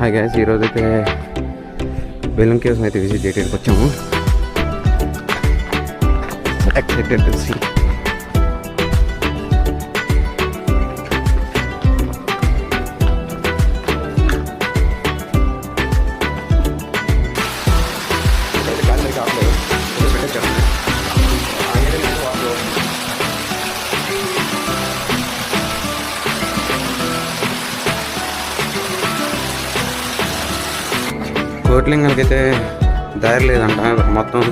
Hi guys, ఈరోజు అయితే Belum caves అయితే విజిట్ చేయడానికి వచ్చాము. Excited to see. కోట్లింగాలకైతే దారి లేదంట. మొత్తం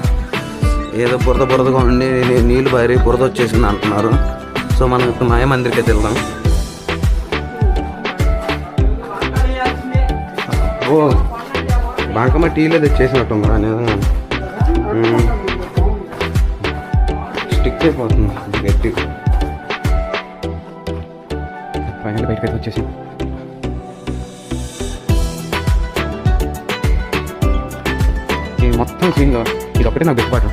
ఏదో బురదగా ఉండి నీళ్ళు బారి బురద వచ్చేసింది అంటున్నారు. సో మనం ఇప్పుడు మాయ మందిర్కి అయితే వెళ్దాం. ఓ బాంకమ్మ టీలో తెచ్చేసినట్టుందా నిజంగా. స్టిక్ అయిపోతుంది గట్టి. ఫైనల్ బయటకైతే వచ్చేసి మొత్తం సీన్లో ఇది ఒకటే నాకు బెస్ట్ పాట.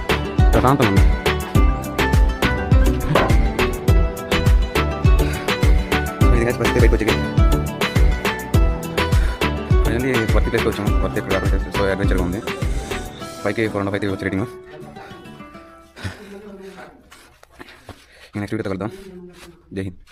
ప్రశాంతం ఉంది. ఫస్ట్ బయటకు వచ్చి ఫైనల్లీ వర్తి ప్లేస్కి వచ్చాము. వర్తి ఇక్కడ సో అడ్వెంచర్గా ఉంది. 5K 4.5 వచ్చి రేటింగ్. నెక్స్ట్ వీడియోతో కలుద్దాం. జై హింద్.